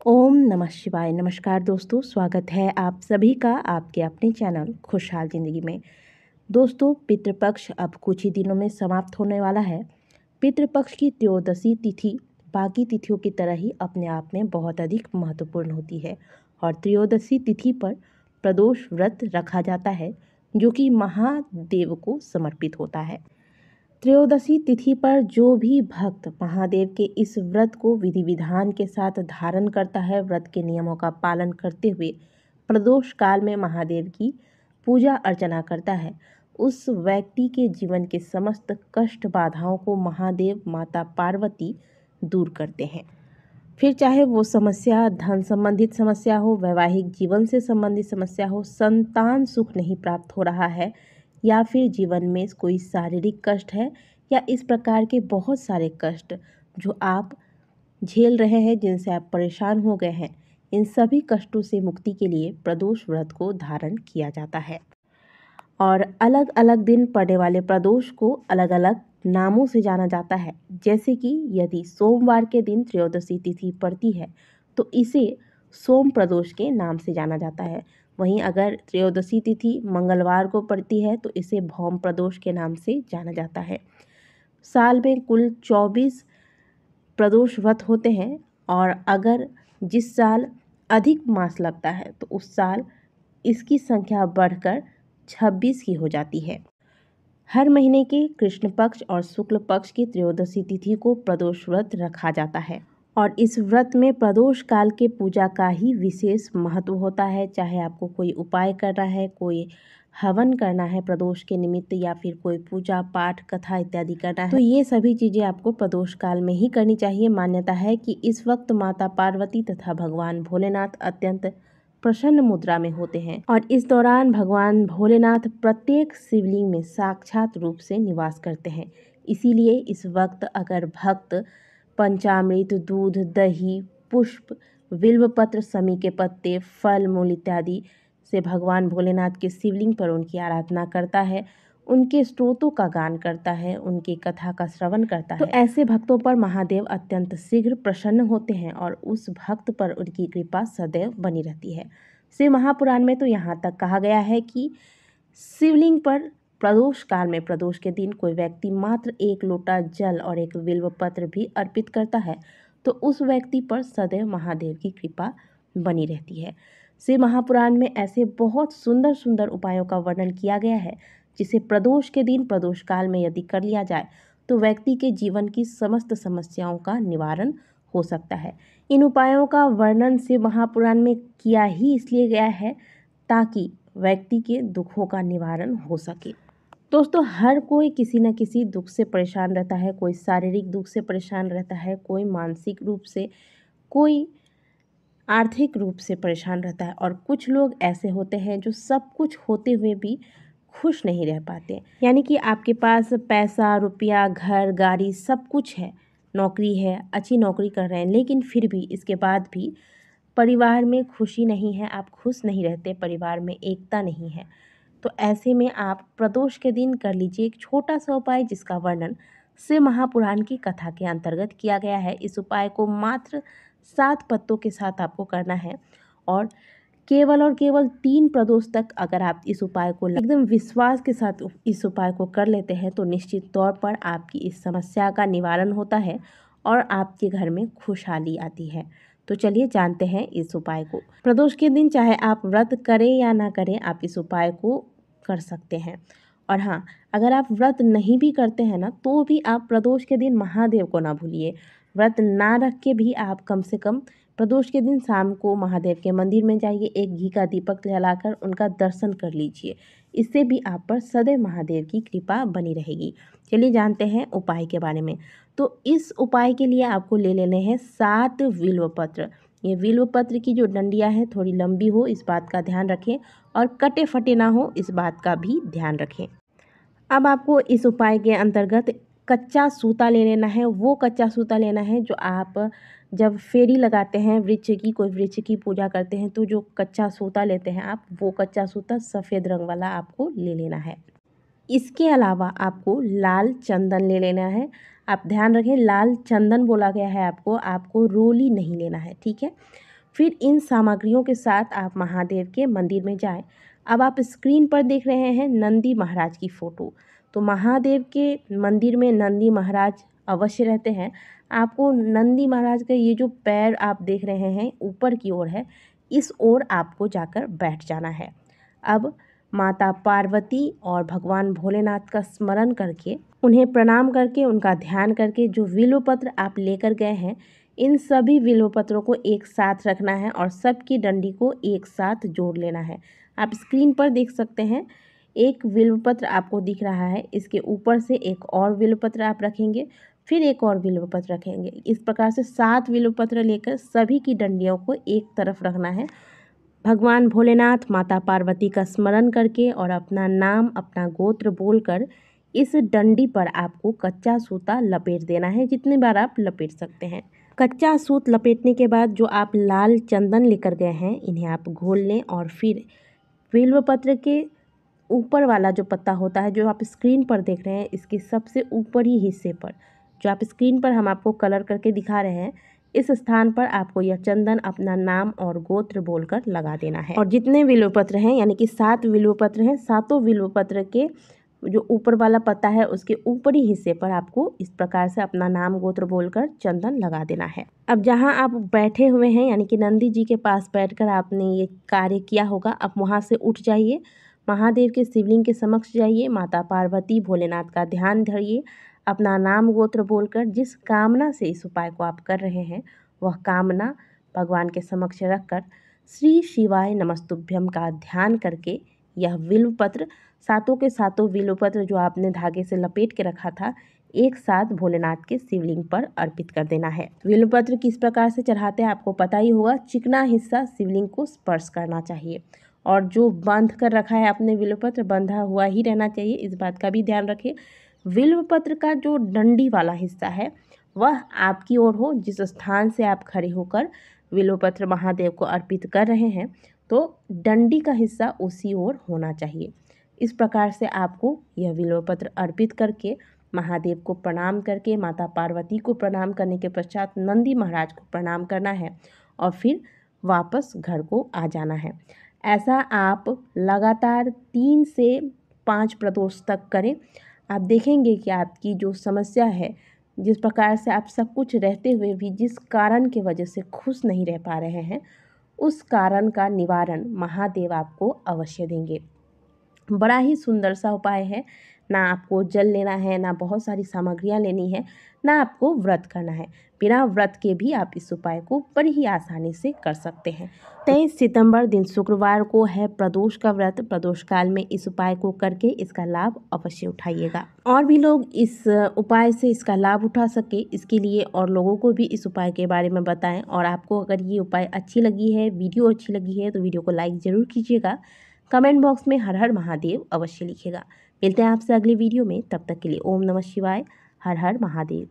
ओम नमः शिवाय। नमस्कार दोस्तों, स्वागत है आप सभी का आपके अपने चैनल खुशहाल ज़िंदगी में। दोस्तों, पितृपक्ष अब कुछ ही दिनों में समाप्त होने वाला है। पितृपक्ष की त्रयोदशी तिथि बाकी तिथियों की तरह ही अपने आप में बहुत अधिक महत्वपूर्ण होती है और त्रयोदशी तिथि पर प्रदोष व्रत रखा जाता है जो कि महादेव को समर्पित होता है। त्रयोदशी तिथि पर जो भी भक्त महादेव के इस व्रत को विधि विधान के साथ धारण करता है, व्रत के नियमों का पालन करते हुए प्रदोष काल में महादेव की पूजा अर्चना करता है, उस व्यक्ति के जीवन के समस्त कष्ट बाधाओं को महादेव माता पार्वती दूर करते हैं। फिर चाहे वो समस्या धन संबंधित समस्या हो, वैवाहिक जीवन से संबंधित समस्या हो, संतान सुख नहीं प्राप्त हो रहा है, या फिर जीवन में कोई शारीरिक कष्ट है, या इस प्रकार के बहुत सारे कष्ट जो आप झेल रहे हैं, जिनसे आप परेशान हो गए हैं, इन सभी कष्टों से मुक्ति के लिए प्रदोष व्रत को धारण किया जाता है। और अलग अलग दिन पड़ने वाले प्रदोष को अलग अलग नामों से जाना जाता है। जैसे कि यदि सोमवार के दिन त्रयोदशी तिथि पड़ती है तो इसे सोम प्रदोष के नाम से जाना जाता है। वहीं अगर त्रयोदशी तिथि मंगलवार को पड़ती है तो इसे भौम प्रदोष के नाम से जाना जाता है। साल में कुल 24 प्रदोष व्रत होते हैं और अगर जिस साल अधिक मास लगता है तो उस साल इसकी संख्या बढ़कर 26 की हो जाती है। हर महीने के कृष्ण पक्ष और शुक्ल पक्ष की त्रयोदशी तिथि को प्रदोष व्रत रखा जाता है और इस व्रत में प्रदोष काल के पूजा का ही विशेष महत्व होता है। चाहे आपको कोई उपाय करना है, कोई हवन करना है प्रदोष के निमित्त, या फिर कोई पूजा पाठ कथा इत्यादि करना है, तो ये सभी चीज़ें आपको प्रदोष काल में ही करनी चाहिए। मान्यता है कि इस वक्त माता पार्वती तथा भगवान भोलेनाथ अत्यंत प्रसन्न मुद्रा में होते हैं और इस दौरान भगवान भोलेनाथ प्रत्येक शिवलिंग में साक्षात रूप से निवास करते हैं। इसीलिए इस वक्त अगर भक्त पंचामृत, दूध, दही, पुष्प, बिल्वपत्र, समी के पत्ते, फल मूल इत्यादि से भगवान भोलेनाथ के शिवलिंग पर उनकी आराधना करता है, उनके स्तोत्रों का गान करता है, उनकी कथा का श्रवण करता है, तो ऐसे भक्तों पर महादेव अत्यंत शीघ्र प्रसन्न होते हैं और उस भक्त पर उनकी कृपा सदैव बनी रहती है। शिव महापुराण में तो यहाँ तक कहा गया है कि शिवलिंग पर प्रदोष काल में प्रदोष के दिन कोई व्यक्ति मात्र 1 लोटा जल और 1 बिल्व पत्र भी अर्पित करता है तो उस व्यक्ति पर सदैव महादेव की कृपा बनी रहती है। शिव महापुराण में ऐसे बहुत सुंदर सुंदर उपायों का वर्णन किया गया है जिसे प्रदोष के दिन प्रदोष काल में यदि कर लिया जाए तो व्यक्ति के जीवन की समस्त समस्याओं का निवारण हो सकता है। इन उपायों का वर्णन शिव महापुराण में किया ही इसलिए गया है ताकि व्यक्ति के दुखों का निवारण हो सके। दोस्तों, हर कोई किसी न किसी दुख से परेशान रहता है। कोई शारीरिक दुख से परेशान रहता है, कोई मानसिक रूप से, कोई आर्थिक रूप से परेशान रहता है और कुछ लोग ऐसे होते हैं जो सब कुछ होते हुए भी खुश नहीं रह पाते। यानी कि आपके पास पैसा, रुपया, घर, गाड़ी सब कुछ है, नौकरी है, अच्छी नौकरी कर रहे हैं, लेकिन फिर भी इसके बाद भी परिवार में खुशी नहीं है, आप खुश नहीं रहते, परिवार में एकता नहीं है। तो ऐसे में आप प्रदोष के दिन कर लीजिए एक छोटा सा उपाय जिसका वर्णन शिव महापुराण की कथा के अंतर्गत किया गया है। इस उपाय को मात्र 7 पत्तों के साथ आपको करना है और केवल 3 प्रदोष तक अगर आप इस उपाय को एकदम विश्वास के साथ इस उपाय को कर लेते हैं तो निश्चित तौर पर आपकी इस समस्या का निवारण होता है और आपके घर में खुशहाली आती है। तो चलिए जानते हैं इस उपाय को। प्रदोष के दिन चाहे आप व्रत करें या ना करें, आप इस उपाय को कर सकते हैं। और हाँ, अगर आप व्रत नहीं भी करते हैं ना तो भी आप प्रदोष के दिन महादेव को ना भूलिए। व्रत ना रख के भी आप कम से कम प्रदोष के दिन शाम को महादेव के मंदिर में जाइए, एक घी का दीपक जलाकर उनका दर्शन कर लीजिए। इससे भी आप पर सदैव महादेव की कृपा बनी रहेगी। चलिए जानते हैं उपाय के बारे में। तो इस उपाय के लिए आपको ले लेने हैं 7 बिल्व पत्र। ये बिल्व पत्र की जो डंडियाँ हैं थोड़ी लंबी हो, इस बात का ध्यान रखें, और कटे फटे ना हो, इस बात का भी ध्यान रखें। अब आपको इस उपाय के अंतर्गत कच्चा सूता ले लेना है। वो कच्चा सूता लेना है जो आप जब फेरी लगाते हैं, कोई वृक्ष की पूजा करते हैं तो जो कच्चा सूता लेते हैं आप, वो कच्चा सूता सफ़ेद रंग वाला आपको ले लेना है। इसके अलावा आपको लाल चंदन ले लेना है। आप ध्यान रखें, लाल चंदन बोला गया है आपको रोली नहीं लेना है, ठीक है। फिर इन सामग्रियों के साथ आप महादेव के मंदिर में जाएं। अब आप स्क्रीन पर देख रहे हैं नंदी महाराज की फ़ोटो। तो महादेव के मंदिर में नंदी महाराज अवश्य रहते हैं। आपको नंदी महाराज का ये जो पैर आप देख रहे हैं ऊपर की ओर है, इस ओर आपको जाकर बैठ जाना है। अब माता पार्वती और भगवान भोलेनाथ का स्मरण करके, उन्हें प्रणाम करके, उनका ध्यान करके जो बिल्व पत्र आप लेकर गए हैं, इन सभी बिल्व पत्रों को एक साथ रखना है और सबकी डंडी को एक साथ जोड़ लेना है। आप स्क्रीन पर देख सकते हैं एक बिल्व पत्र आपको दिख रहा है, इसके ऊपर से एक और बिल्व पत्र आप रखेंगे, फिर एक और बिल्व पत्र रखेंगे। इस प्रकार से 7 बिल्व पत्र लेकर सभी की डंडियों को एक तरफ रखना है। भगवान भोलेनाथ, माता पार्वती का स्मरण करके और अपना नाम, अपना गोत्र बोलकर इस डंडी पर आपको कच्चा सूता लपेट देना है, जितनी बार आप लपेट सकते हैं। कच्चा सूत लपेटने के बाद जो आप लाल चंदन लेकर गए हैं, इन्हें आप घोल लें और फिर बिल्व पत्र के ऊपर वाला जो पत्ता होता है, जो आप स्क्रीन पर देख रहे हैं, इसके सबसे ऊपरी हिस्से पर, जो आप स्क्रीन पर हम आपको कलर करके दिखा रहे हैं, इस स्थान पर आपको यह चंदन अपना नाम और गोत्र बोलकर लगा देना है। और जितने बिल्व पत्र हैं, यानी कि 7 बिल्व पत्र हैं, 7 बिल्व पत्र के जो ऊपर वाला पत्ता है उसके ऊपरी हिस्से पर आपको इस प्रकार से अपना नाम गोत्र बोलकर चंदन लगा देना है। अब जहां आप बैठे हुए हैं, यानी कि नंदी जी के पास बैठकर आपने ये कार्य किया होगा, अब वहां से उठ जाइए, महादेव के शिवलिंग के समक्ष जाइए, माता पार्वती भोलेनाथ का ध्यान धरिए, अपना नाम गोत्र बोलकर जिस कामना से इस उपाय को आप कर रहे हैं, वह कामना भगवान के समक्ष रखकर श्री शिवाय नमस्तुभ्यम का ध्यान करके यह बिल्व पत्र, सातों के सातों बिल्व पत्र जो आपने धागे से लपेट के रखा था, एक साथ भोलेनाथ के शिवलिंग पर अर्पित कर देना है। बिल्व पत्र किस प्रकार से चढ़ाते हैं आपको पता ही होगा। चिकना हिस्सा शिवलिंग को स्पर्श करना चाहिए और जो बांध कर रखा है आपने बिल्व पत्र, बंधा हुआ ही रहना चाहिए, इस बात का भी ध्यान रखें। बिल्व पत्र का जो डंडी वाला हिस्सा है वह आपकी ओर हो। जिस स्थान से आप खड़े होकर बिल्व पत्र महादेव को अर्पित कर रहे हैं, तो डंडी का हिस्सा उसी ओर होना चाहिए। इस प्रकार से आपको यह बिल्व पत्र अर्पित करके महादेव को प्रणाम करके, माता पार्वती को प्रणाम करने के पश्चात नंदी महाराज को प्रणाम करना है और फिर वापस घर को आ जाना है। ऐसा आप लगातार 3 से 5 प्रदोष तक करें। आप देखेंगे कि आपकी जो समस्या है, जिस प्रकार से आप सब कुछ रहते हुए भी जिस कारण की वजह से खुश नहीं रह पा रहे हैं, उस कारण का निवारण महादेव आपको अवश्य देंगे। बड़ा ही सुंदर सा उपाय है। ना आपको जल लेना है, ना बहुत सारी सामग्रियां लेनी है, ना आपको व्रत करना है। बिना व्रत के भी आप इस उपाय को बड़ी ही आसानी से कर सकते हैं। 23 सितंबर दिन शुक्रवार को है प्रदोष का व्रत। प्रदोष काल में इस उपाय को करके इसका लाभ अवश्य उठाइएगा। और भी लोग इस उपाय से इसका लाभ उठा सके, इसके लिए और लोगों को भी इस उपाय के बारे में बताएं। और आपको अगर ये उपाय अच्छी लगी है, वीडियो अच्छी लगी है, तो वीडियो को लाइक ज़रूर कीजिएगा। कमेंट बॉक्स में हर हर महादेव अवश्य लिखिएगा। मिलते हैं आपसे अगली वीडियो में, तब तक के लिए ओम नमः शिवाय, हर हर महादेव।